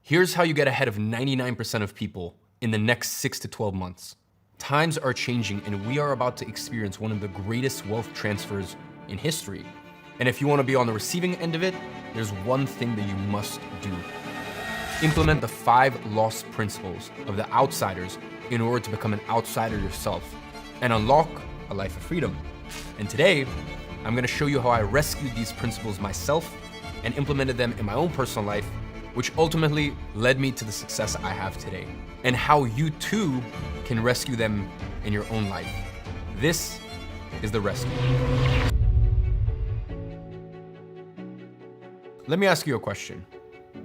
Here's how you get ahead of 99% of people in the next 6 to 12 months. Times are changing and we are about to experience one of the greatest wealth transfers in history. And if you want to be on the receiving end of it, there's one thing that you must do. Implement the 5 lost principles of the outsiders in order to become an outsider yourself and unlock a life of freedom. And today, I'm going to show you how I rescued these principles myself and implemented them in my own personal life, which ultimately led me to the success I have today, and how you too can rescue them in your own life. This is the rescue. Let me ask you a question.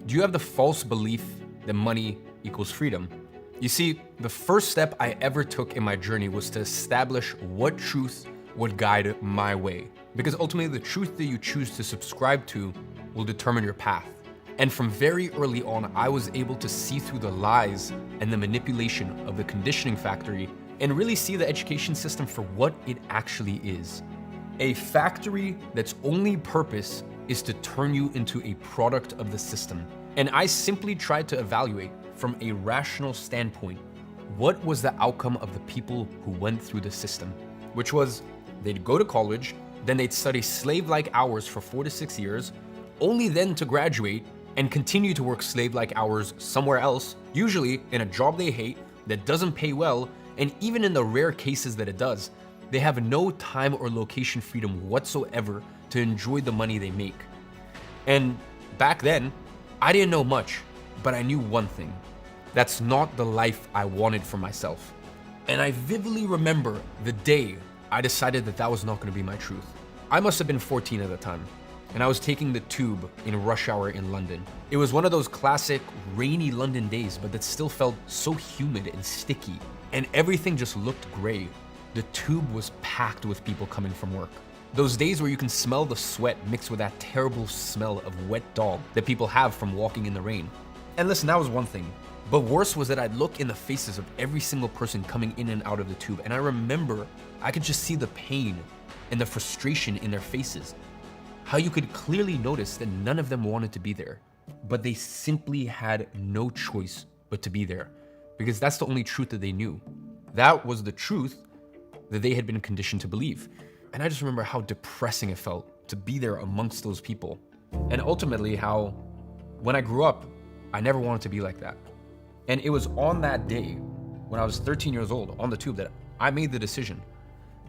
Do you have the false belief that money equals freedom? You see, the first step I ever took in my journey was to establish what truth would guide my way. Because ultimately, the truth that you choose to subscribe to will determine your path. And from very early on, I was able to see through the lies and the manipulation of the conditioning factory and really see the education system for what it actually is. A factory that's only purpose is to turn you into a product of the system. And I simply tried to evaluate from a rational standpoint, what was the outcome of the people who went through the system? Which was, they'd go to college, then they'd study slave-like hours for 4 to 6 years, only then to graduate and continue to work slave-like hours somewhere else, usually in a job they hate that doesn't pay well, and even in the rare cases that it does, they have no time or location freedom whatsoever to enjoy the money they make. And back then, I didn't know much, but I knew one thing. That's not the life I wanted for myself. And I vividly remember the day I decided that that was not going to be my truth. I must have been 14 at the time, and I was taking the tube in rush hour in London. It was one of those classic rainy London days, but that still felt so humid and sticky, and everything just looked gray. The tube was packed with people coming from work. Those days where you can smell the sweat mixed with that terrible smell of wet dog that people have from walking in the rain. And listen, that was one thing. But worse was that I'd look in the faces of every single person coming in and out of the tube, and I remember I could just see the pain and the frustration in their faces. How you could clearly notice that none of them wanted to be there, but they simply had no choice but to be there, because that's the only truth that they knew. That was the truth that they had been conditioned to believe. And I just remember how depressing it felt to be there amongst those people. And ultimately how, when I grew up, I never wanted to be like that. And it was on that day, when I was 13 years old, on the tube, that I made the decision.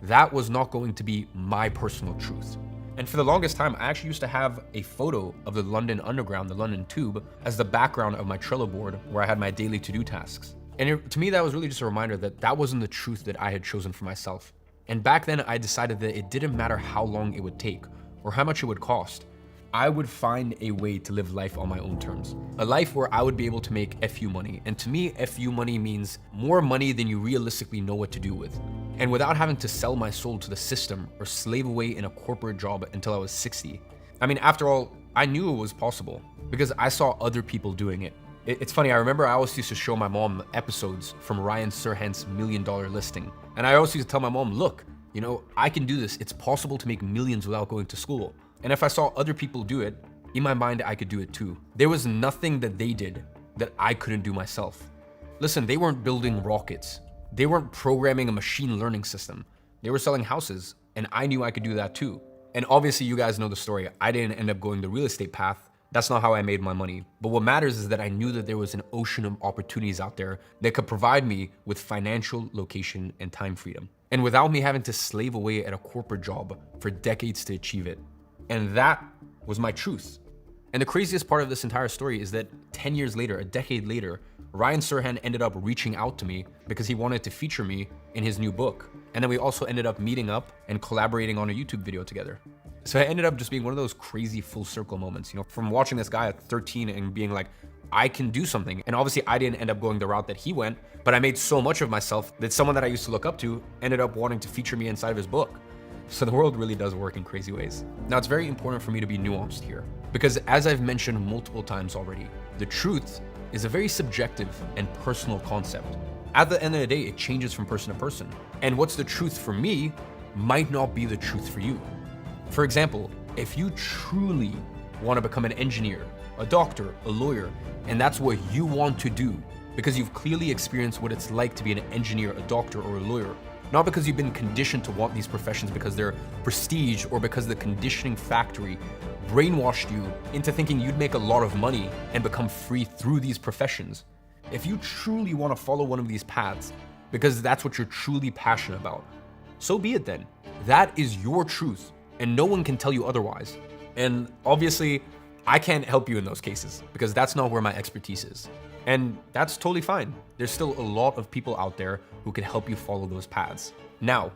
That was not going to be my personal truth. And for the longest time, I actually used to have a photo of the London Underground, the London Tube, as the background of my Trello board where I had my daily to-do tasks. And to me, that was really just a reminder that that wasn't the truth that I had chosen for myself. And back then, I decided that it didn't matter how long it would take or how much it would cost. I would find a way to live life on my own terms. A life where I would be able to make FU money. And to me, FU money means more money than you realistically know what to do with. And without having to sell my soul to the system or slave away in a corporate job until I was 60. I mean, after all, I knew it was possible because I saw other people doing it. It's funny, I remember I always used to show my mom episodes from Ryan Serhant's $1 Million Listing. And I always used to tell my mom, look, you know, I can do this. It's possible to make millions without going to school. And if I saw other people do it, in my mind, I could do it too. There was nothing that they did that I couldn't do myself. Listen, they weren't building rockets. They weren't programming a machine learning system. They were selling houses, and I knew I could do that too. And obviously you guys know the story. I didn't end up going the real estate path. That's not how I made my money. But what matters is that I knew that there was an ocean of opportunities out there that could provide me with financial, location, and time freedom. And without me having to slave away at a corporate job for decades to achieve it. And that was my truth. And the craziest part of this entire story is that 10 years later, a decade later, Ryan Serhant ended up reaching out to me because he wanted to feature me in his new book. And then we also ended up meeting up and collaborating on a YouTube video together. So it ended up just being one of those crazy full circle moments, you know, from watching this guy at 13 and being like, I can do something. And obviously I didn't end up going the route that he went, but I made so much of myself that someone that I used to look up to ended up wanting to feature me inside of his book. So the world really does work in crazy ways. Now, it's very important for me to be nuanced here because as I've mentioned multiple times already, the truth is a very subjective and personal concept. At the end of the day, it changes from person to person. And what's the truth for me might not be the truth for you. For example, if you truly want to become an engineer, a doctor, a lawyer, and that's what you want to do because you've clearly experienced what it's like to be an engineer, a doctor, or a lawyer. Not because you've been conditioned to want these professions because they're prestige or because the conditioning factory brainwashed you into thinking you'd make a lot of money and become free through these professions. If you truly want to follow one of these paths because that's what you're truly passionate about, so be it then. That is your truth, and no one can tell you otherwise. And obviously, I can't help you in those cases because that's not where my expertise is. And that's totally fine. There's still a lot of people out there who can help you follow those paths. Now,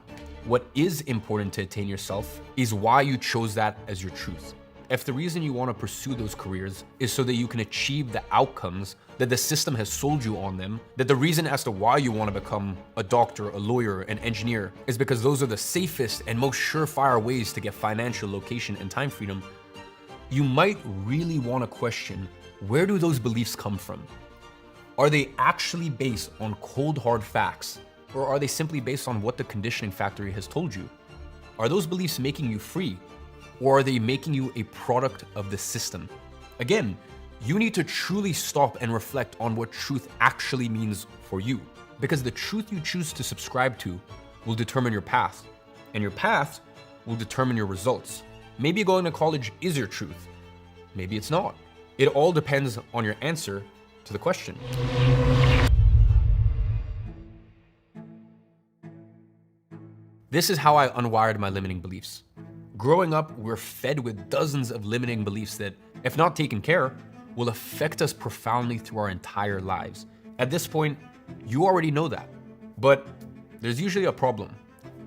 what is important to attain yourself is why you chose that as your truth. If the reason you want to pursue those careers is so that you can achieve the outcomes that the system has sold you on them, that the reason as to why you want to become a doctor, a lawyer, an engineer is because those are the safest and most surefire ways to get financial, location, and time freedom, you might really want to question, where do those beliefs come from? Are they actually based on cold hard facts, or are they simply based on what the conditioning factory has told you? Are those beliefs making you free, or are they making you a product of the system? Again, you need to truly stop and reflect on what truth actually means for you, because the truth you choose to subscribe to will determine your path, and your path will determine your results. Maybe going to college is your truth. Maybe it's not. It all depends on your answer to the question. This is how I unwired my limiting beliefs. Growing up, we're fed with dozens of limiting beliefs that, if not taken care, will affect us profoundly through our entire lives. At this point, you already know that. But there's usually a problem.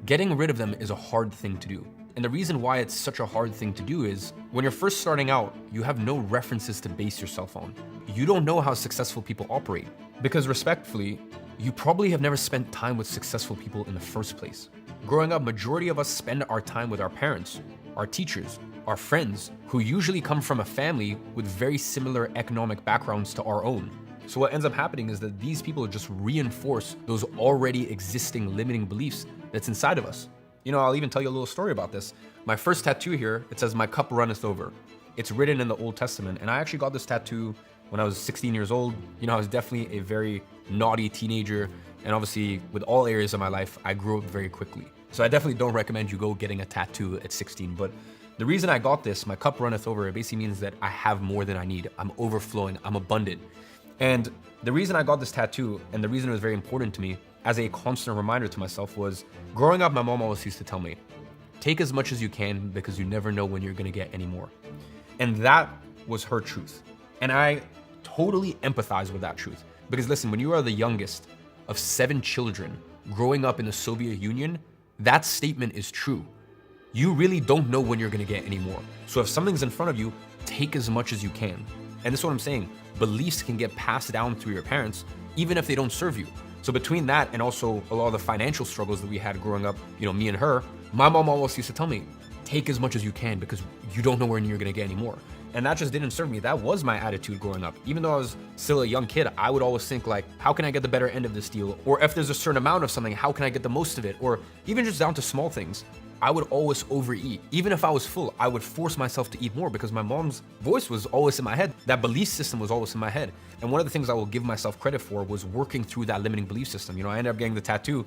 Getting rid of them is a hard thing to do. And the reason why it's such a hard thing to do is, when you're first starting out, you have no references to base yourself on. You don't know how successful people operate. Because respectfully, you probably have never spent time with successful people in the first place. Growing up, majority of us spend our time with our parents, our teachers, our friends, who usually come from a family with very similar economic backgrounds to our own. So what ends up happening is that these people just reinforce those already existing limiting beliefs that's inside of us. You know, I'll even tell you a little story about this. My first tattoo here, it says, "My cup runneth over." It's written in the Old Testament, and I actually got this tattoo when I was 16 years old. You know, I was definitely a very naughty teenager, and obviously with all areas of my life, I grew up very quickly. So I definitely don't recommend you go getting a tattoo at 16, but the reason I got this, "My cup runneth over," it basically means that I have more than I need. I'm overflowing, I'm abundant. And the reason I got this tattoo, and the reason it was very important to me as a constant reminder to myself, was growing up, my mom always used to tell me, take as much as you can because you never know when you're gonna get any more. And that was her truth. And I totally empathize with that truth. Because listen, when you are the youngest of 7 children growing up in the Soviet Union, that statement is true. You really don't know when you're gonna get any more. So if something's in front of you, take as much as you can. And this is what I'm saying. Beliefs can get passed down through your parents, even if they don't serve you. So between that and also a lot of the financial struggles that we had growing up, you know, me and her, my mom always used to tell me, take as much as you can because you don't know when you're gonna get any more. And that just didn't serve me. That was my attitude growing up. Even though I was still a young kid, I would always think like, how can I get the better end of this deal? Or if there's a certain amount of something, how can I get the most of it? Or even just down to small things. I would always overeat. Even if I was full, I would force myself to eat more because my mom's voice was always in my head. That belief system was always in my head. And one of the things I will give myself credit for was working through that limiting belief system. You know, I ended up getting the tattoo.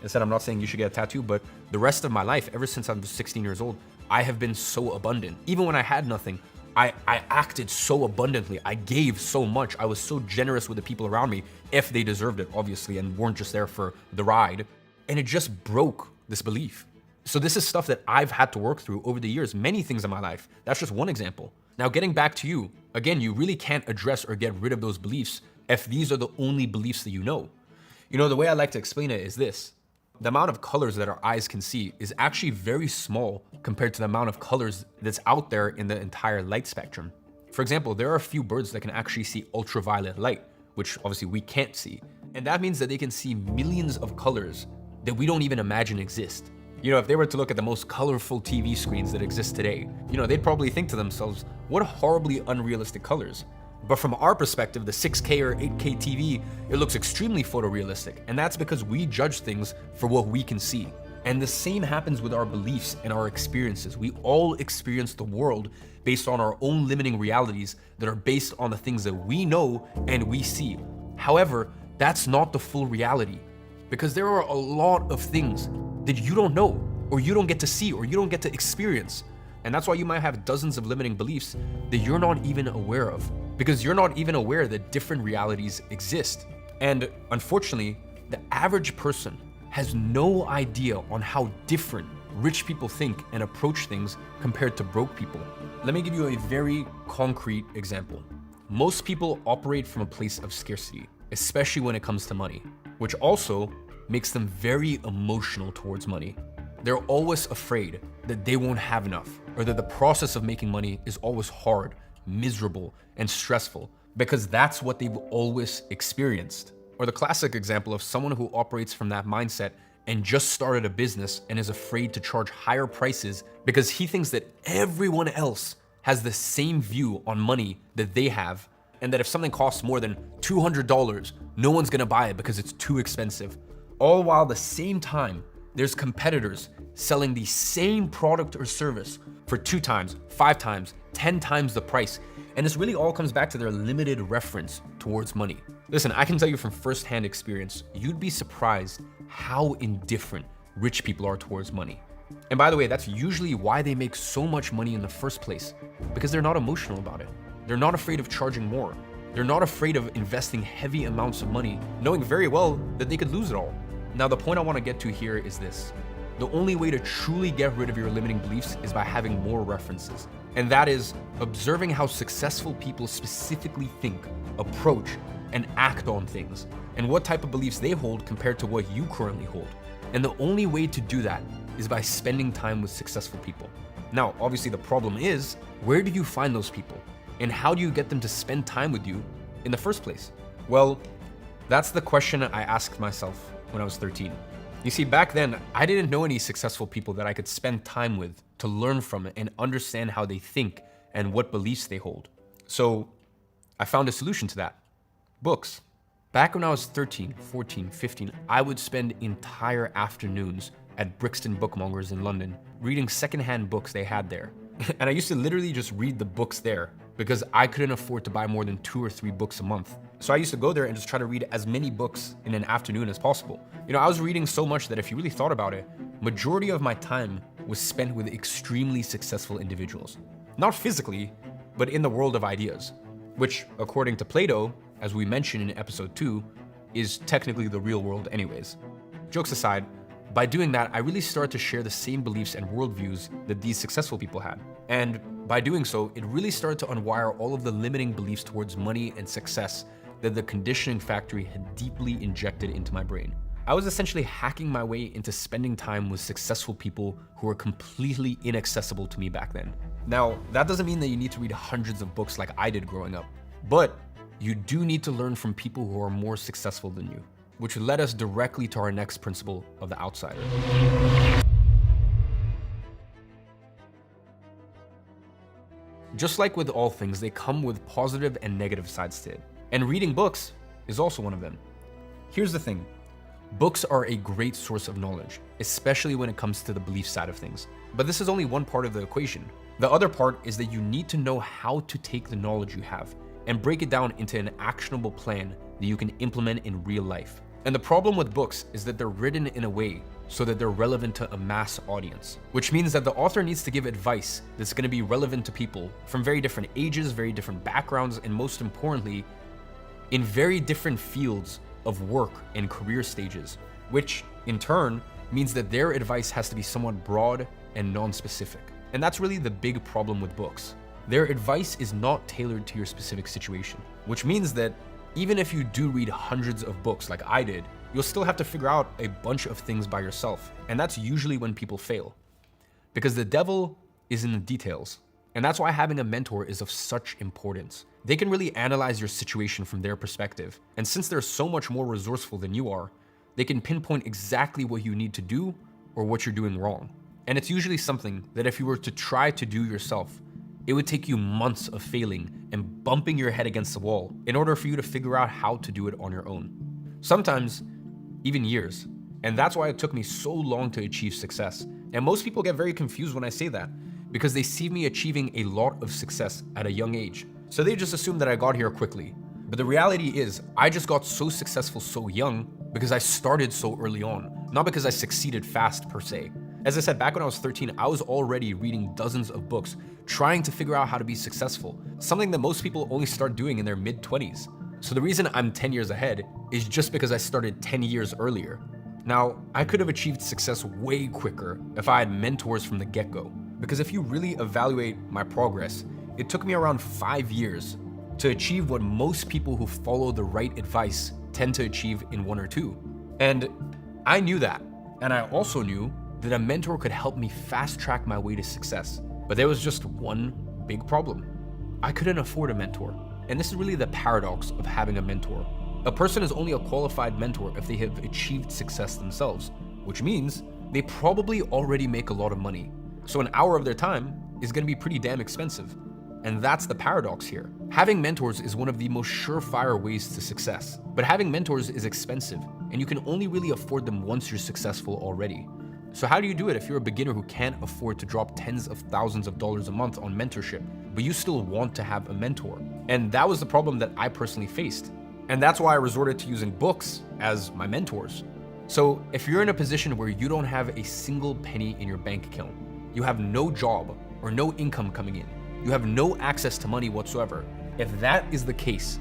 I said, I'm not saying you should get a tattoo, but the rest of my life, ever since I was 16 years old, I have been so abundant. Even when I had nothing, I acted so abundantly. I gave so much. I was so generous with the people around me, if they deserved it, obviously, and weren't just there for the ride. And it just broke this belief. So this is stuff that I've had to work through over the years, many things in my life. That's just one example. Now, getting back to you, again, you really can't address or get rid of those beliefs if these are the only beliefs that you know. You know, the way I like to explain it is this. The amount of colors that our eyes can see is actually very small compared to the amount of colors that's out there in the entire light spectrum. For example, there are a few birds that can actually see ultraviolet light, which obviously we can't see. And that means that they can see millions of colors that we don't even imagine exist. You know, if they were to look at the most colorful TV screens that exist today, you know, they'd probably think to themselves, what horribly unrealistic colors. But from our perspective, the 6K or 8K TV, it looks extremely photorealistic. And that's because we judge things for what we can see. And the same happens with our beliefs and our experiences. We all experience the world based on our own limiting realities that are based on the things that we know and we see. However, that's not the full reality, because there are a lot of things that you don't know, or you don't get to see, or you don't get to experience. And that's why you might have dozens of limiting beliefs that you're not even aware of, because you're not even aware that different realities exist. And unfortunately, the average person has no idea on how different rich people think and approach things compared to broke people. Let me give you a very concrete example. Most people operate from a place of scarcity, especially when it comes to money, which also makes them very emotional towards money. They're always afraid that they won't have enough, or that the process of making money is always hard, miserable, and stressful, because that's what they've always experienced. Or the classic example of someone who operates from that mindset and just started a business and is afraid to charge higher prices because he thinks that everyone else has the same view on money that they have, and that if something costs more than $200, no one's gonna buy it because it's too expensive. All while at the same time, there's competitors selling the same product or service for 2 times, 5 times, 10 times the price. And this really all comes back to their limited reference towards money. Listen, I can tell you from firsthand experience, you'd be surprised how indifferent rich people are towards money. And by the way, that's usually why they make so much money in the first place, because they're not emotional about it. They're not afraid of charging more. They're not afraid of investing heavy amounts of money, knowing very well that they could lose it all. Now, the point I want to get to here is this. The only way to truly get rid of your limiting beliefs is by having more references. And that is observing how successful people specifically think, approach, and act on things, and what type of beliefs they hold compared to what you currently hold. And the only way to do that is by spending time with successful people. Now, obviously the problem is, where do you find those people? And how do you get them to spend time with you in the first place? Well, that's the question I asked myself when I was 13. You see, back then, I didn't know any successful people that I could spend time with to learn from and understand how they think and what beliefs they hold. So I found a solution to that: books. Back when I was 13, 14, 15, I would spend entire afternoons at Brixton Bookmongers in London reading secondhand books they had there. And I used to literally just read the books there because I couldn't afford to buy more than 2 or 3 books a month. So I used to go there and just try to read as many books in an afternoon as possible. You know, I was reading so much that if you really thought about it, majority of my time was spent with extremely successful individuals. Not physically, but in the world of ideas, which according to Plato, as we mentioned in episode 2, is technically the real world anyways. Jokes aside, by doing that, I really started to share the same beliefs and worldviews that these successful people had. And by doing so, it really started to unwire all of the limiting beliefs towards money and success that the conditioning factory had deeply injected into my brain. I was essentially hacking my way into spending time with successful people who were completely inaccessible to me back then. Now, that doesn't mean that you need to read hundreds of books like I did growing up, but you do need to learn from people who are more successful than you, which led us directly to our next principle of the outsider. Just like with all things, they come with positive and negative sides to it. And reading books is also one of them. Here's the thing. Books are a great source of knowledge, especially when it comes to the belief side of things. But this is only one part of the equation. The other part is that you need to know how to take the knowledge you have and break it down into an actionable plan that you can implement in real life. And the problem with books is that they're written in a way so that they're relevant to a mass audience, which means that the author needs to give advice that's going to be relevant to people from very different ages, very different backgrounds, and most importantly, in very different fields of work and career stages, which in turn means that their advice has to be somewhat broad and non-specific. And that's really the big problem with books. Their advice is not tailored to your specific situation, which means that even if you do read hundreds of books like I did, you'll still have to figure out a bunch of things by yourself. And that's usually when people fail, because the devil is in the details. And that's why having a mentor is of such importance. They can really analyze your situation from their perspective. And since they're so much more resourceful than you are, they can pinpoint exactly what you need to do or what you're doing wrong. And it's usually something that if you were to try to do yourself, it would take you months of failing and bumping your head against the wall in order for you to figure out how to do it on your own. Sometimes even years. And that's why it took me so long to achieve success. And most people get very confused when I say that because they see me achieving a lot of success at a young age. So they just assume that I got here quickly. But the reality is, I just got so successful so young because I started so early on, not because I succeeded fast per se. As I said, back when I was 13, I was already reading dozens of books, trying to figure out how to be successful, something that most people only start doing in their mid-20s. So the reason I'm 10 years ahead is just because I started 10 years earlier. Now, I could have achieved success way quicker if I had mentors from the get-go. Because if you really evaluate my progress, it took me around 5 years to achieve what most people who follow the right advice tend to achieve in 1 or 2. And I knew that. And I also knew that a mentor could help me fast track my way to success. But there was just one big problem. I couldn't afford a mentor. And this is really the paradox of having a mentor. A person is only a qualified mentor if they have achieved success themselves, which means they probably already make a lot of money. So an hour of their time is going to be pretty damn expensive. And that's the paradox here. Having mentors is one of the most surefire ways to success. But having mentors is expensive, and you can only really afford them once you're successful already. So how do you do it if you're a beginner who can't afford to drop tens of thousands of dollars a month on mentorship, but you still want to have a mentor? And that was the problem that I personally faced. And that's why I resorted to using books as my mentors. So if you're in a position where you don't have a single penny in your bank account, you have no job or no income coming in, you have no access to money whatsoever, if that is the case,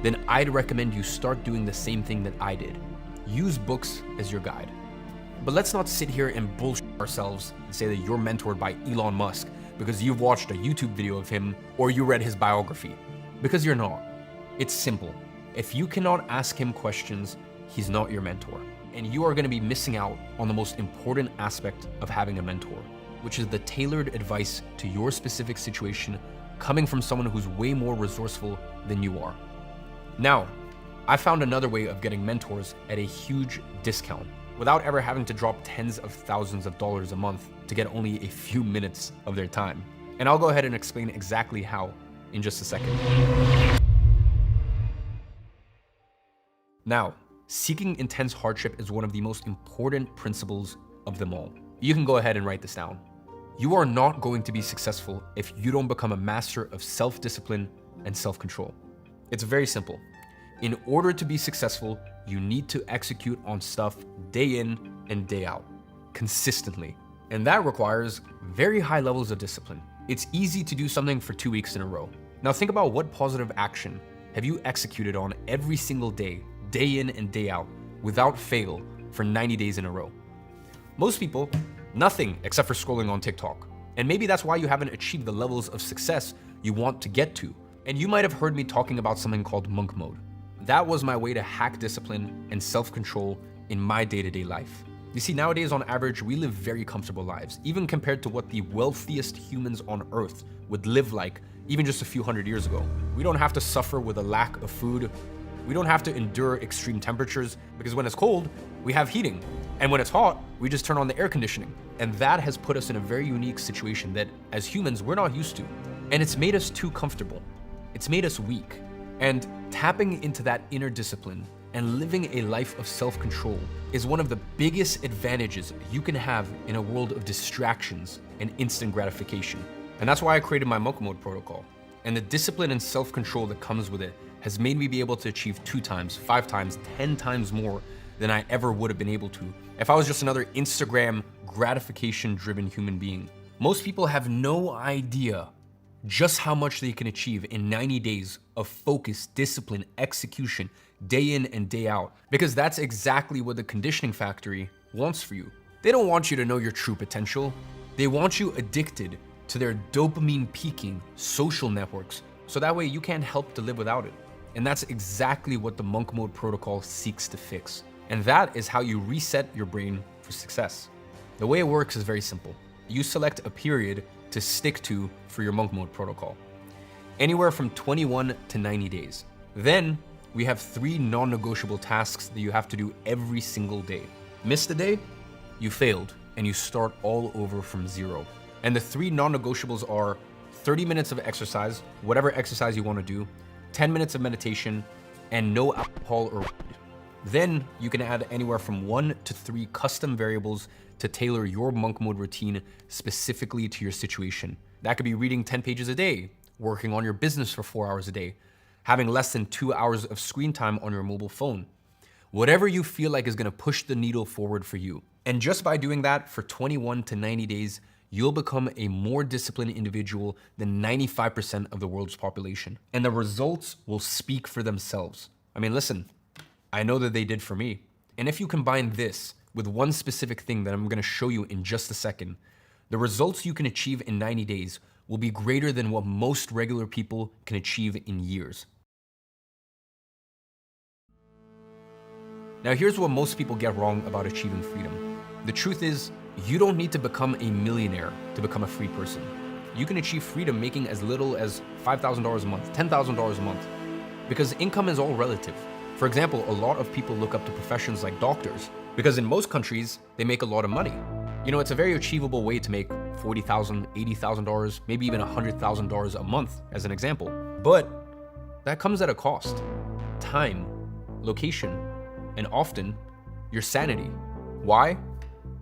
then I'd recommend you start doing the same thing that I did. Use books as your guide. But let's not sit here and bullshit ourselves and say that you're mentored by Elon Musk because you've watched a YouTube video of him or you read his biography. Because you're not. It's simple. If you cannot ask him questions, he's not your mentor. And you are going to be missing out on the most important aspect of having a mentor, which is the tailored advice to your specific situation coming from someone who's way more resourceful than you are. Now, I found another way of getting mentors at a huge discount without ever having to drop tens of thousands of dollars a month to get only a few minutes of their time. And I'll go ahead and explain exactly how in just a second. Now, seeking intense hardship is one of the most important principles of them all. You can go ahead and write this down. You are not going to be successful if you don't become a master of self-discipline and self-control. It's very simple. In order to be successful, you need to execute on stuff day in and day out, consistently. And that requires very high levels of discipline. It's easy to do something for 2 weeks in a row. Now think about what positive action have you executed on every single day, day in and day out, without fail for 90 days in a row. Most people, nothing except for scrolling on TikTok. And maybe that's why you haven't achieved the levels of success you want to get to. And you might have heard me talking about something called monk mode. That was my way to hack discipline and self-control in my day-to-day life. You see, nowadays on average, we live very comfortable lives, even compared to what the wealthiest humans on earth would live like even just a few hundred years ago. We don't have to suffer with a lack of food. We don't have to endure extreme temperatures because when it's cold, we have heating. And when it's hot, we just turn on the air conditioning. And that has put us in a very unique situation that as humans, we're not used to. And it's made us too comfortable. It's made us weak. And tapping into that inner discipline and living a life of self-control is one of the biggest advantages you can have in a world of distractions and instant gratification. And that's why I created my monk mode protocol. And the discipline and self-control that comes with it has made me be able to achieve 2 times, 5 times, 10 times more than I ever would have been able to if I was just another Instagram gratification-driven human being. Most people have no idea just how much they can achieve in 90 days of focus, discipline, execution, day in and day out, because that's exactly what the conditioning factory wants for you. They don't want you to know your true potential. They want you addicted to their dopamine peaking social networks, so that way you can't help to live without it. And that's exactly what the monk mode protocol seeks to fix. And that is how you reset your brain for success. The way it works is very simple. You select a period to stick to for your monk mode protocol, anywhere from 21 to 90 days. Then we have 3 non-negotiable tasks that you have to do every single day. Missed a day, you failed, and you start all over from zero. And the 3 non-negotiables are 30 minutes of exercise, whatever exercise you want to do, 10 minutes of meditation, and no alcohol or weed. Then you can add anywhere from 1 to 3 custom variables to tailor your monk mode routine specifically to your situation. That could be reading 10 pages a day, working on your business for 4 hours a day, having less than 2 hours of screen time on your mobile phone. Whatever you feel like is gonna push the needle forward for you. And just by doing that for 21 to 90 days, you'll become a more disciplined individual than 95% of the world's population. And the results will speak for themselves. I mean, listen, I know that they did for me. And if you combine this with one specific thing that I'm gonna show you in just a second, the results you can achieve in 90 days will be greater than what most regular people can achieve in years. Now here's what most people get wrong about achieving freedom. The truth is, you don't need to become a millionaire to become a free person. You can achieve freedom making as little as $5,000 a month, $10,000 a month, because income is all relative. For example, a lot of people look up to professions like doctors, because in most countries, they make a lot of money. You know, it's a very achievable way to make $40,000, $80,000, maybe even $100,000 a month, as an example. But that comes at a cost. Time, location, and often your sanity. Why?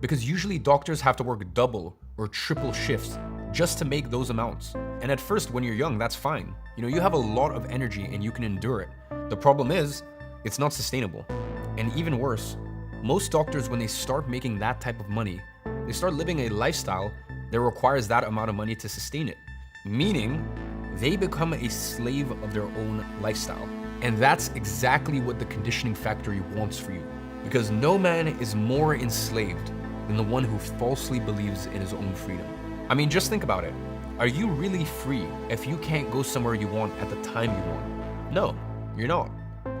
Because usually doctors have to work double or triple shifts just to make those amounts. And at first, when you're young, that's fine. You know, you have a lot of energy and you can endure it. The problem is, it's not sustainable. And even worse, most doctors, when they start making that type of money, they start living a lifestyle that requires that amount of money to sustain it. Meaning, they become a slave of their own lifestyle. And that's exactly what the conditioning factory wants for you. Because no man is more enslaved than the one who falsely believes in his own freedom. I mean, just think about it. Are you really free if you can't go somewhere you want at the time you want? No, you're not.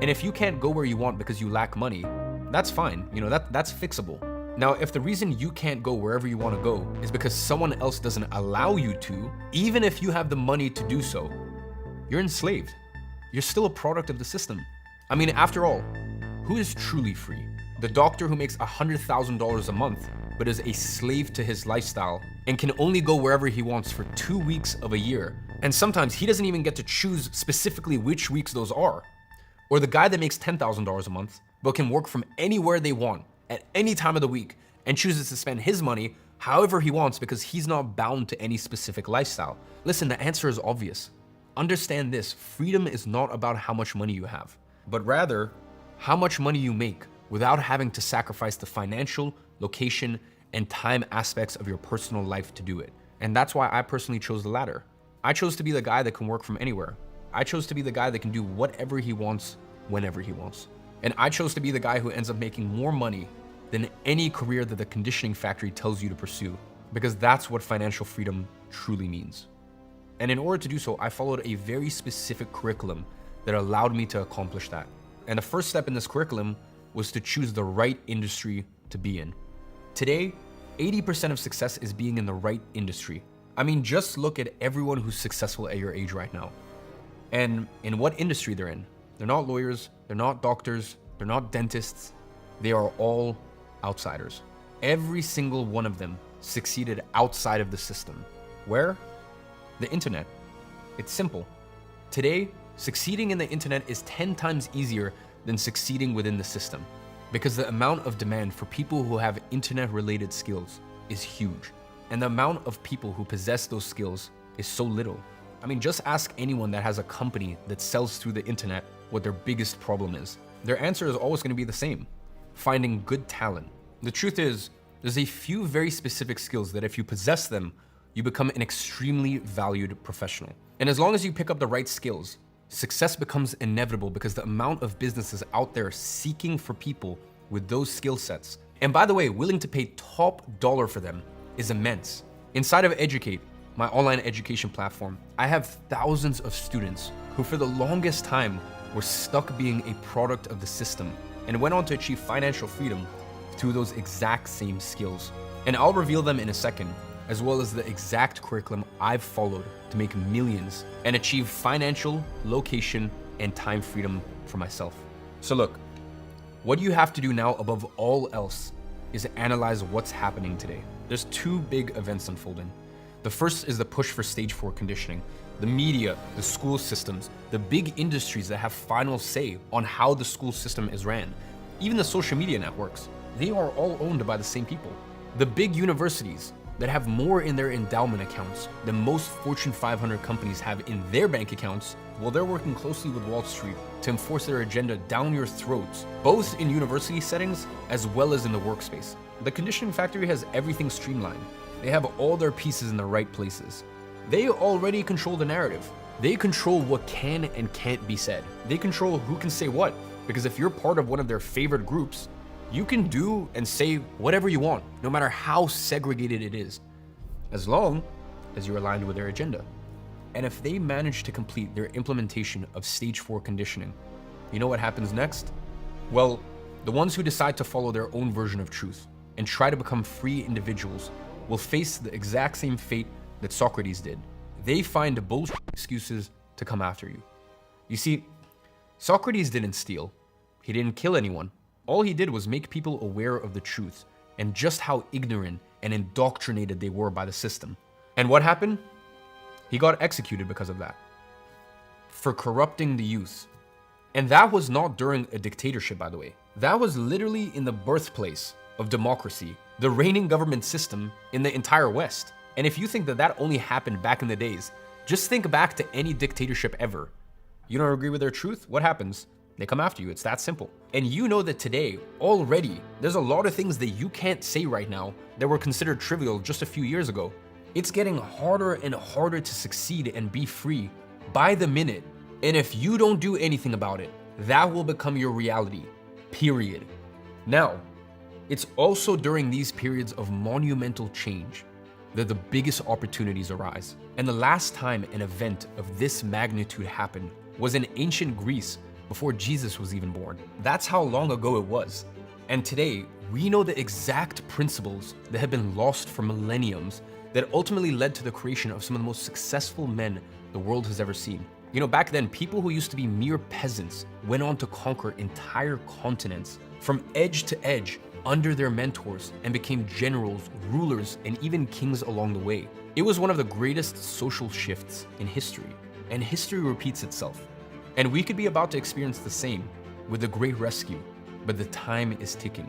And if you can't go where you want because you lack money, that's fine. You know, that's fixable. Now, if the reason you can't go wherever you want to go is because someone else doesn't allow you to, even if you have the money to do so, you're enslaved. You're still a product of the system. I mean, after all, who is truly free? The doctor who makes $100,000 a month, but is a slave to his lifestyle and can only go wherever he wants for 2 weeks of a year. And sometimes he doesn't even get to choose specifically which weeks those are. Or the guy that makes $10,000 a month, but can work from anywhere they want at any time of the week and chooses to spend his money however he wants because he's not bound to any specific lifestyle. Listen, the answer is obvious. Understand this, freedom is not about how much money you have, but rather how much money you make without having to sacrifice the financial, location, and time aspects of your personal life to do it. And that's why I personally chose the latter. I chose to be the guy that can work from anywhere. I chose to be the guy that can do whatever he wants, whenever he wants. And I chose to be the guy who ends up making more money than any career that the conditioning factory tells you to pursue, because that's what financial freedom truly means. And in order to do so, I followed a very specific curriculum that allowed me to accomplish that. And the first step in this curriculum was to choose the right industry to be in. Today, 80% of success is being in the right industry. I mean, just look at everyone who's successful at your age right now. And in what industry they're in. They're not lawyers, they're not doctors, they're not dentists. They are all outsiders. Every single one of them succeeded outside of the system. Where? The internet. It's simple. Today, succeeding in the internet is 10 times easier than succeeding within the system, because the amount of demand for people who have internet-related skills is huge, and the amount of people who possess those skills is so little. I mean, just ask anyone that has a company that sells through the internet what their biggest problem is. Their answer is always going to be the same: finding good talent. The truth is, there's a few very specific skills that if you possess them, you become an extremely valued professional. And as long as you pick up the right skills, success becomes inevitable, because the amount of businesses out there seeking for people with those skill sets, and by the way, willing to pay top dollar for them, is immense. Inside of Educate, my online education platform, I have thousands of students who for the longest time were stuck being a product of the system and went on to achieve financial freedom through those exact same skills. And I'll reveal them in a second, as well as the exact curriculum I've followed to make millions and achieve financial, location, and time freedom for myself. So look, what you have to do now above all else is analyze what's happening today. There's two big events unfolding. The first is the push for stage 4 conditioning. The media, the school systems, the big industries that have final say on how the school system is ran. even the social media networks, they are all owned by the same people. The big universities that have more in their endowment accounts than most Fortune 500 companies have in their bank accounts, well, they're working closely with Wall Street to enforce their agenda down your throats, both in university settings as well as in the workspace. The conditioning factory has everything streamlined. They have all their pieces in the right places. They already control the narrative. They control what can and can't be said. They control who can say what, because if you're part of one of their favorite groups, you can do and say whatever you want, no matter how segregated it is, as long as you're aligned with their agenda. And if they manage to complete their implementation of stage 4 conditioning, you know what happens next? Well, the ones who decide to follow their own version of truth and try to become free individuals will face the exact same fate that Socrates did. They find bullshit excuses to come after you. You see, Socrates didn't steal. He didn't kill anyone. All he did was make people aware of the truth and just how ignorant and indoctrinated they were by the system. And what happened? He got executed because of that, for corrupting the youth. And that was not during a dictatorship, by the way. That was literally in the birthplace of democracy, the reigning government system in the entire West. And if you think that that only happened back in the days, just think back to any dictatorship ever. You don't agree with their truth? What happens? They come after you. It's that simple. And you know that today, already, there's a lot of things that you can't say right now that were considered trivial just a few years ago. It's getting harder and harder to succeed and be free by the minute. And if you don't do anything about it, that will become your reality, period. Now, it's also during these periods of monumental change that the biggest opportunities arise. And the last time an event of this magnitude happened was in ancient Greece, before Jesus was even born. That's how long ago it was. And today, we know the exact principles that have been lost for millenniums that ultimately led to the creation of some of the most successful men the world has ever seen. You know, back then, people who used to be mere peasants went on to conquer entire continents from edge to edge under their mentors and became generals, rulers, and even kings along the way. It was one of the greatest social shifts in history, and history repeats itself. And we could be about to experience the same with the Great Rescue, but the time is ticking.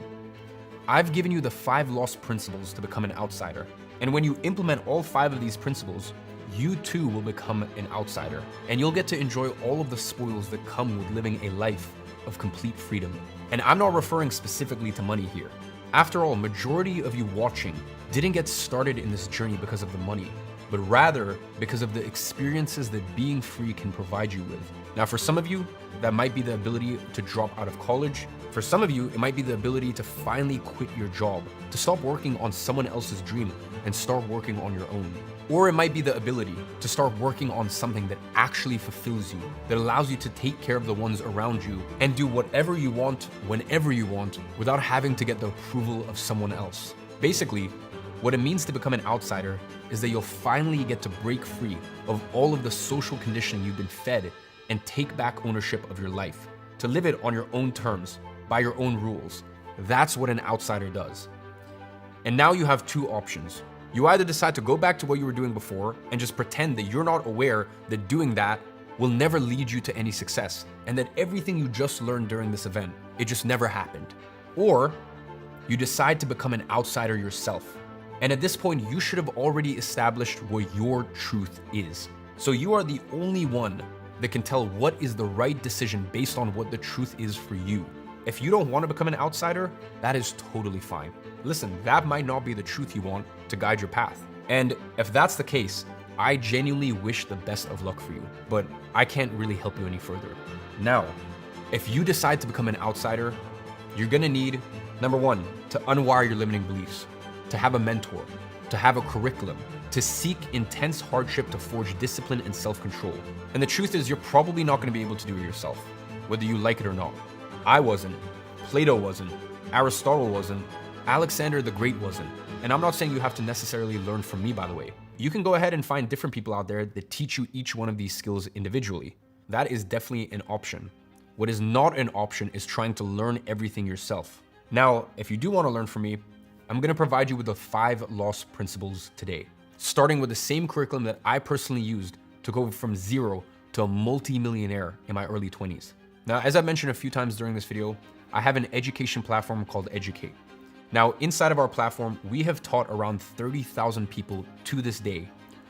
I've given you the 5 lost principles to become an outsider. And when you implement all 5 of these principles, you too will become an outsider. And you'll get to enjoy all of the spoils that come with living a life of complete freedom. And I'm not referring specifically to money here. After all, majority of you watching didn't get started in this journey because of the money, but rather because of the experiences that being free can provide you with. Now, for some of you, that might be the ability to drop out of college. For some of you, it might be the ability to finally quit your job, to stop working on someone else's dream and start working on your own. Or it might be the ability to start working on something that actually fulfills you, that allows you to take care of the ones around you and do whatever you want, whenever you want, without having to get the approval of someone else. Basically, what it means to become an outsider is that you'll finally get to break free of all of the social conditioning you've been fed and take back ownership of your life, to live it on your own terms, by your own rules. That's what an outsider does. And now you have 2 options. You either decide to go back to what you were doing before and just pretend that you're not aware that doing that will never lead you to any success, and that everything you just learned during this event, it just never happened. Or you decide to become an outsider yourself. And at this point, you should have already established what your truth is. So you are the only one that can tell what is the right decision based on what the truth is for you. If you don't want to become an outsider, that is totally fine. Listen, that might not be the truth you want to guide your path. And if that's the case, I genuinely wish the best of luck for you, but I can't really help you any further. Now, if you decide to become an outsider, you're gonna need, number 1, to unwire your limiting beliefs, to have a mentor, to have a curriculum, to seek intense hardship to forge discipline and self-control. And the truth is, you're probably not gonna be able to do it yourself, whether you like it or not. I wasn't, Plato wasn't, Aristotle wasn't, Alexander the Great wasn't. And I'm not saying you have to necessarily learn from me, by the way. You can go ahead and find different people out there that teach you each one of these skills individually. That is definitely an option. What is not an option is trying to learn everything yourself. Now, if you do want to learn from me, I'm gonna provide you with the 5 lost principles today, starting with the same curriculum that I personally used to go from 0 to a multi-millionaire in my early 20s. Now, as I mentioned a few times during this video, I have an education platform called Educate. Now, inside of our platform, we have taught around 30,000 people to this day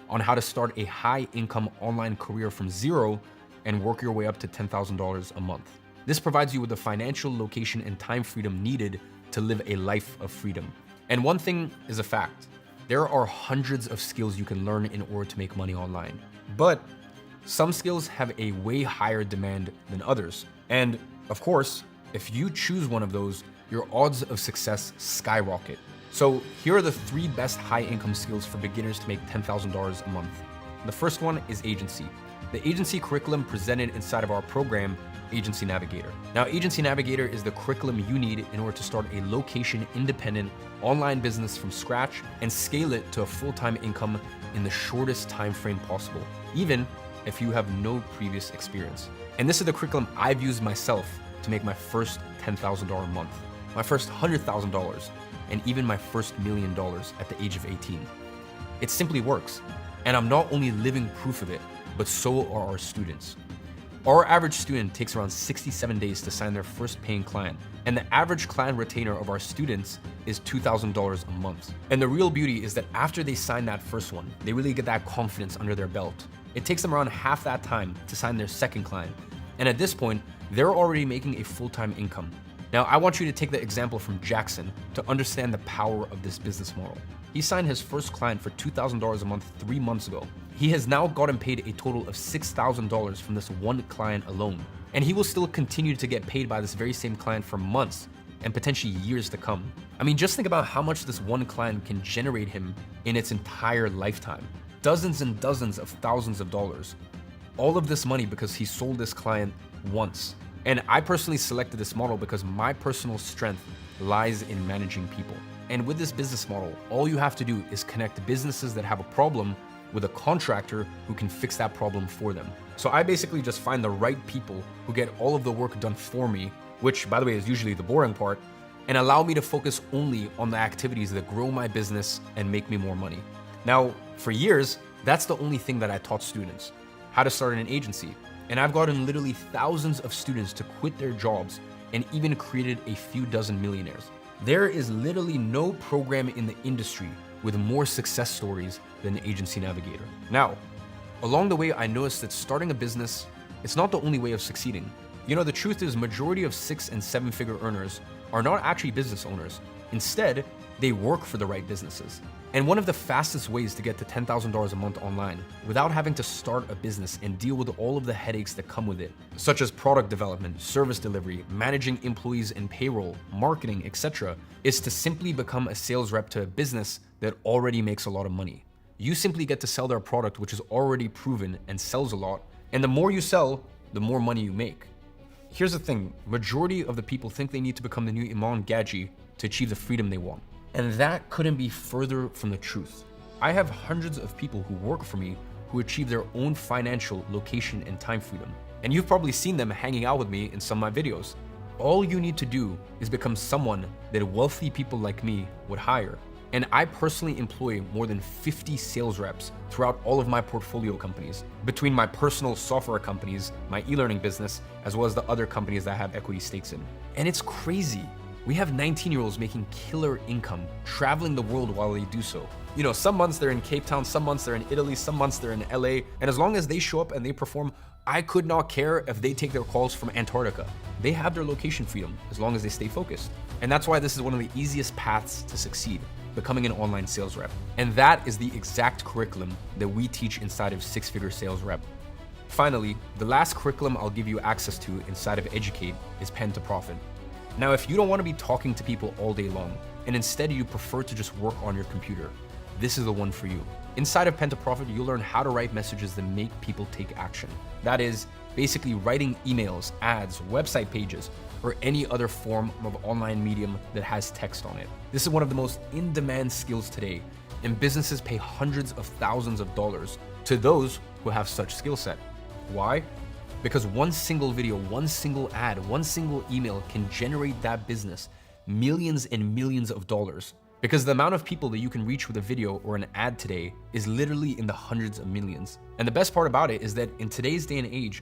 on how to start a high income online career from zero and work your way up to $10,000 a month. This provides you with the financial, location, and time freedom needed to live a life of freedom. And one thing is a fact, there are hundreds of skills you can learn in order to make money online. But some skills have a way higher demand than others. And of course, if you choose one of those, your odds of success skyrocket. So here are the 3 best high income skills for beginners to make $10,000 a month. The first one is agency. The agency curriculum presented inside of our program, Agency Navigator. Now, Agency Navigator is the curriculum you need in order to start a location independent online business from scratch and scale it to a full-time income in the shortest time frame possible, even if you have no previous experience. And this is the curriculum I've used myself to make my first $10,000 a month, my first $100,000, and even my first $1 million at the age of 18. It simply works. And I'm not only living proof of it, but so are our students. Our average student takes around 67 days to sign their first paying client, and the average client retainer of our students is $2,000 a month. And the real beauty is that after they sign that first one, they really get that confidence under their belt. It takes them around half that time to sign their second client. And at this point, they're already making a full-time income. Now, I want you to take the example from Jackson to understand the power of this business model. He signed his first client for $2,000 a month 3 months ago. He has now gotten paid a total of $6,000 from this one client alone. And he will still continue to get paid by this very same client for months and potentially years to come. I mean, just think about how much this one client can generate him in its entire lifetime. Dozens and dozens of thousands of dollars. All of this money because he sold this client once. And I personally selected this model because my personal strength lies in managing people. And with this business model, all you have to do is connect businesses that have a problem with a contractor who can fix that problem for them. So I basically just find the right people who get all of the work done for me, which by the way is usually the boring part, and allow me to focus only on the activities that grow my business and make me more money. Now, for years, that's the only thing that I taught students, how to start an agency. And I've gotten literally thousands of students to quit their jobs and even created a few dozen millionaires. There is literally no program in the industry with more success stories than Agency Navigator. Now, along the way, I noticed that starting a business, it's not the only way of succeeding. You know, the truth is majority of 6- and 7-figure earners are not actually business owners. Instead, they work for the right businesses. And one of the fastest ways to get to $10,000 a month online without having to start a business and deal with all of the headaches that come with it, such as product development, service delivery, managing employees and payroll, marketing, etc., is to simply become a sales rep to a business that already makes a lot of money. You simply get to sell their product, which is already proven and sells a lot. And the more you sell, the more money you make. Here's the thing, majority of the people think they need to become the new Iman Gadzhi to achieve the freedom they want. And that couldn't be further from the truth. I have hundreds of people who work for me who achieve their own financial, location, and time freedom. And you've probably seen them hanging out with me in some of my videos. All you need to do is become someone that wealthy people like me would hire. And I personally employ more than 50 sales reps throughout all of my portfolio companies, between my personal software companies, my e-learning business, as well as the other companies that I have equity stakes in. And it's crazy. We have 19-year-olds making killer income, traveling the world while they do so. You know, some months they're in Cape Town, some months they're in Italy, some months they're in LA, and as long as they show up and they perform, I could not care if they take their calls from Antarctica. They have their location freedom as long as they stay focused. And that's why this is one of the easiest paths to succeed, becoming an online sales rep. And that is the exact curriculum that we teach inside of 6-Figure Sales Rep. Finally, the last curriculum I'll give you access to inside of Educate is Pen to Profit. Now, if you don't want to be talking to people all day long, and instead you prefer to just work on your computer, this is the one for you. Inside of Pen to Profit, you'll learn how to write messages that make people take action. That is basically writing emails, ads, website pages, or any other form of online medium that has text on it. This is one of the most in-demand skills today, and businesses pay hundreds of thousands of dollars to those who have such skill set. Why? Because one single video, one single ad, one single email can generate that business millions and millions of dollars. Because the amount of people that you can reach with a video or an ad today is literally in the hundreds of millions. And the best part about it is that in today's day and age,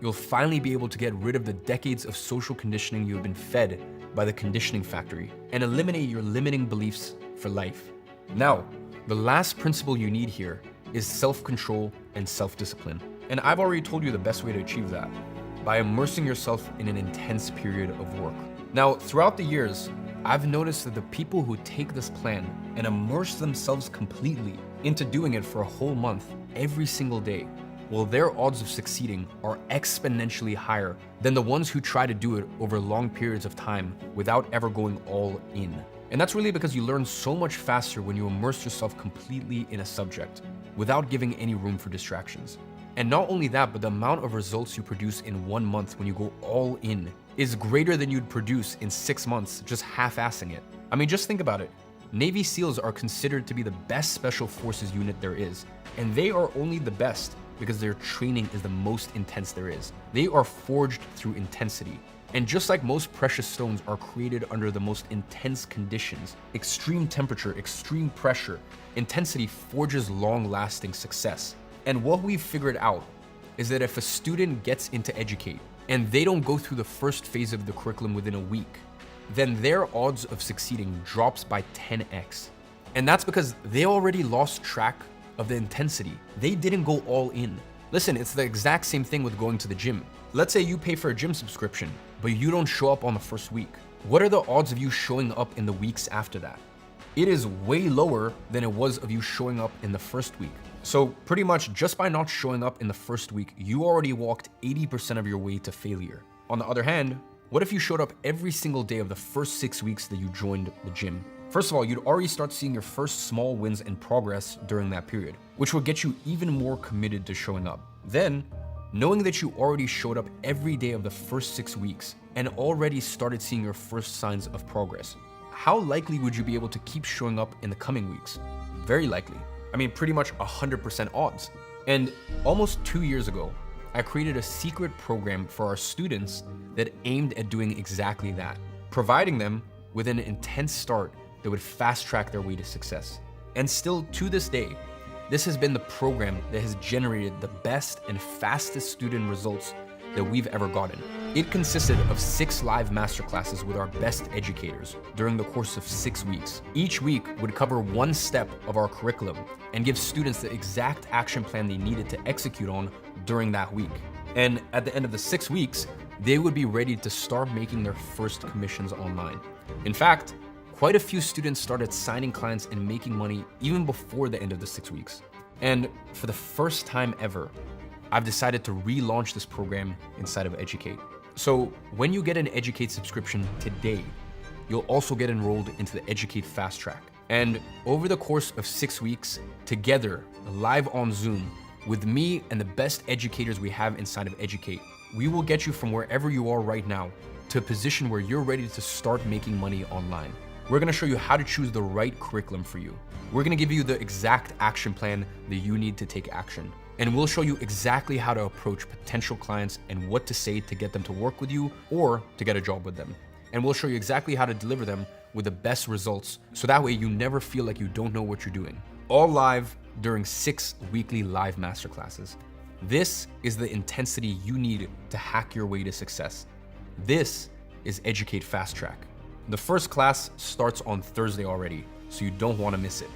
you'll finally be able to get rid of the decades of social conditioning you have been fed by the conditioning factory and eliminate your limiting beliefs for life. Now, the last principle you need here is self-control and self-discipline. And I've already told you the best way to achieve that, by immersing yourself in an intense period of work. Now, throughout the years, I've noticed that the people who take this plan and immerse themselves completely into doing it for a whole month, every single day, well, their odds of succeeding are exponentially higher than the ones who try to do it over long periods of time without ever going all in. And that's really because you learn so much faster when you immerse yourself completely in a subject without giving any room for distractions. And not only that, but the amount of results you produce in 1 month when you go all in is greater than you'd produce in 6 months just half-assing it. I mean, just think about it. Navy SEALs are considered to be the best special forces unit there is, and they are only the best because their training is the most intense there is. They are forged through intensity. And just like most precious stones are created under the most intense conditions, extreme temperature, extreme pressure, intensity forges long-lasting success. And what we've figured out is that if a student gets into Educate and they don't go through the first phase of the curriculum within a week, then their odds of succeeding drops by 10x. And that's because they already lost track of the intensity. They didn't go all in. Listen, it's the exact same thing with going to the gym. Let's say you pay for a gym subscription, but you don't show up on the first week. What are the odds of you showing up in the weeks after that? It is way lower than it was of you showing up in the first week. So pretty much just by not showing up in the first week, you already walked 80% of your way to failure. On the other hand, what if you showed up every single day of the first 6 weeks that you joined the gym? First of all, you'd already start seeing your first small wins and progress during that period, which will get you even more committed to showing up. Then, knowing that you already showed up every day of the first 6 weeks and already started seeing your first signs of progress, how likely would you be able to keep showing up in the coming weeks? Very likely. I mean, pretty much 100% odds. And almost 2 years ago, I created a secret program for our students that aimed at doing exactly that, providing them with an intense start that would fast track their way to success. And still to this day, this has been the program that has generated the best and fastest student results that we've ever gotten. It consisted of 6 live masterclasses with our best educators during the course of 6 weeks. Each week would cover one step of our curriculum and give students the exact action plan they needed to execute on during that week. And at the end of the 6 weeks, they would be ready to start making their first commissions online. In fact, quite a few students started signing clients and making money even before the end of the 6 weeks. And for the first time ever, I've decided to relaunch this program inside of Educate. So when you get an Educate subscription today, you'll also get enrolled into the Educate Fast Track. And over the course of 6 weeks, together, live on Zoom, with me and the best educators we have inside of Educate, we will get you from wherever you are right now to a position where you're ready to start making money online. We're gonna show you how to choose the right curriculum for you. We're gonna give you the exact action plan that you need to take action. And we'll show you exactly how to approach potential clients and what to say to get them to work with you or to get a job with them. And we'll show you exactly how to deliver them with the best results, so that way you never feel like you don't know what you're doing. All live during 6 weekly live masterclasses. This is the intensity you need to hack your way to success. This is Educate Fast Track. The first class starts on Thursday already, so you don't want to miss it.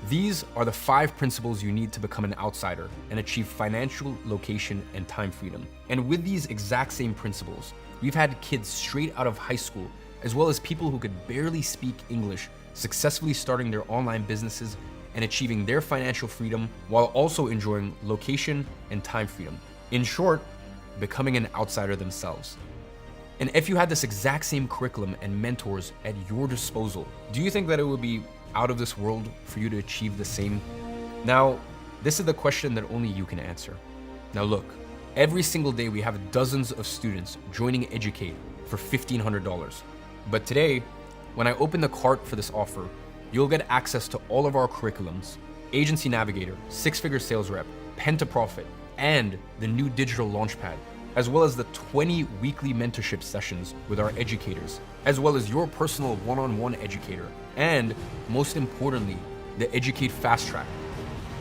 These are the 5 principles you need to become an outsider and achieve financial, location, and time freedom. And with these exact same principles, we've had kids straight out of high school, as well as people who could barely speak English, successfully starting their online businesses and achieving their financial freedom while also enjoying location and time freedom. In short, becoming an outsider themselves. And if you had this exact same curriculum and mentors at your disposal, do you think that it would be out of this world for you to achieve the same? Now, this is the question that only you can answer. Now look, every single day we have dozens of students joining Educate for $1,500. But today, when I open the cart for this offer, you'll get access to all of our curriculums, Agency Navigator, 6-Figure Sales Rep, Pen to Profit, and the new digital launchpad, as well as the 20 weekly mentorship sessions with our educators, as well as your personal one-on-one educator, and most importantly, the Educate Fast Track.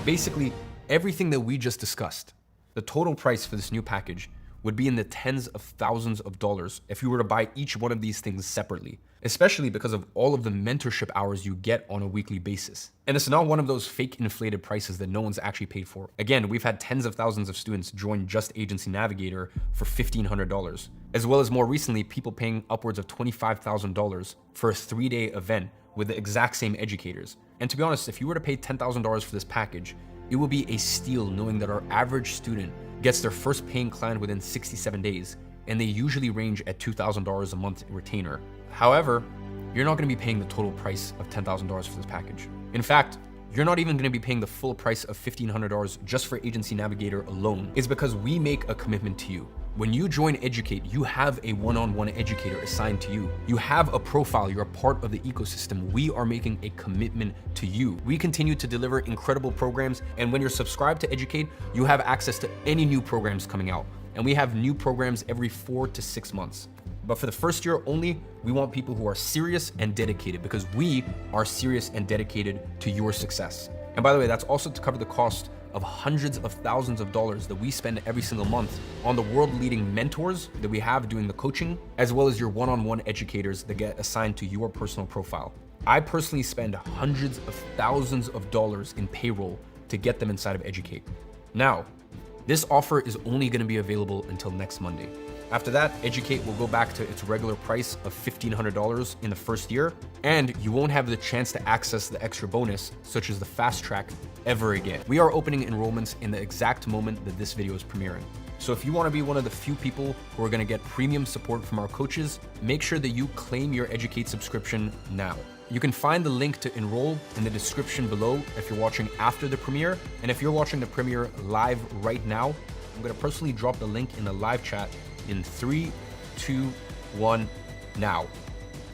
Basically, everything that we just discussed. The total price for this new package would be in the tens of thousands of dollars if you were to buy each one of these things separately, especially because of all of the mentorship hours you get on a weekly basis. And it's not one of those fake inflated prices that no one's actually paid for. Again, we've had tens of thousands of students join Just Agency Navigator for $1,500, as well as more recently, people paying upwards of $25,000 for a 3-day event with the exact same educators. And to be honest, if you were to pay $10,000 for this package, it will be a steal knowing that our average student gets their first paying client within 67 days, and they usually range at $2,000 a month in retainer. However, you're not going to be paying the total price of $10,000 for this package. In fact, you're not even going to be paying the full price of $1,500 just for Agency Navigator alone. It's because we make a commitment to you. When you join Educate, you have a one-on-one educator assigned to you. You have a profile, you're a part of the ecosystem. We are making a commitment to you. We continue to deliver incredible programs, and when you're subscribed to Educate, you have access to any new programs coming out. And we have new programs every 4 to 6 months. But for the first year only, we want people who are serious and dedicated because we are serious and dedicated to your success. And by the way, that's also to cover the cost of hundreds of thousands of dollars that we spend every single month on the world-leading mentors that we have doing the coaching, as well as your one-on-one educators that get assigned to your personal profile. I personally spend hundreds of thousands of dollars in payroll to get them inside of Educate. Now, this offer is only going to be available until next Monday. After that, Educate will go back to its regular price of $1,500 in the first year, and you won't have the chance to access the extra bonus, such as the fast track, ever again. We are opening enrollments in the exact moment that this video is premiering. So if you want to be one of the few people who are going to get premium support from our coaches, make sure that you claim your Educate subscription now. You can find the link to enroll in the description below if you're watching after the premiere, and if you're watching the premiere live right now, I'm going to personally drop the link in the live chat in 3, 2, 1, now.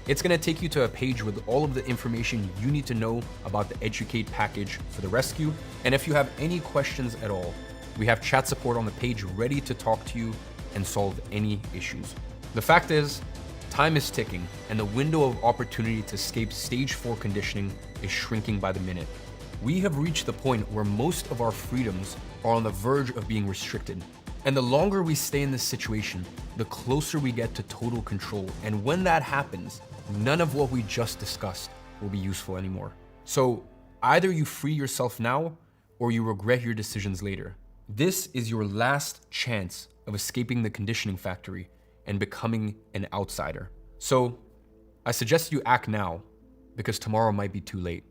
It's going to take you to a page with all of the information you need to know about the Educate package for the rescue. And if you have any questions at all, we have chat support on the page ready to talk to you and solve any issues. The fact is, time is ticking and the window of opportunity to escape stage 4 conditioning is shrinking by the minute. We have reached the point where most of our freedoms are on the verge of being restricted. And the longer we stay in this situation, the closer we get to total control. And when that happens, none of what we just discussed will be useful anymore. So either you free yourself now or you regret your decisions later. This is your last chance of escaping the conditioning factory and becoming an outsider. So I suggest you act now because tomorrow might be too late.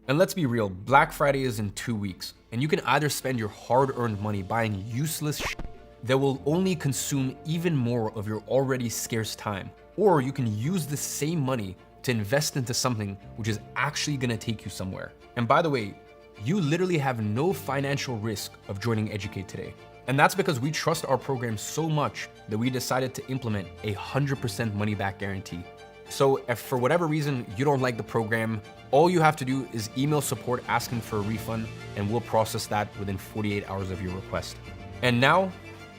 And let's be real, Black Friday is in 2 weeks, and you can either spend your hard-earned money buying useless shit that will only consume even more of your already scarce time, or you can use the same money to invest into something which is actually gonna take you somewhere. And by the way, you literally have no financial risk of joining Educate today. And that's because we trust our program so much that we decided to implement a 100% money-back guarantee. So if for whatever reason you don't like the program, all you have to do is email support asking for a refund, and we'll process that within 48 hours of your request. And now,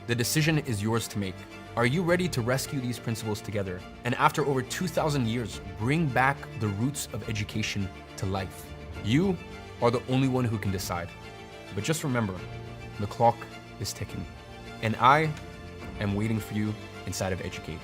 the decision is yours to make. Are you ready to rescue these principles together? And after over 2,000 years, bring back the roots of education to life? You are the only one who can decide. But just remember, the clock is ticking, and I am waiting for you inside of Educate.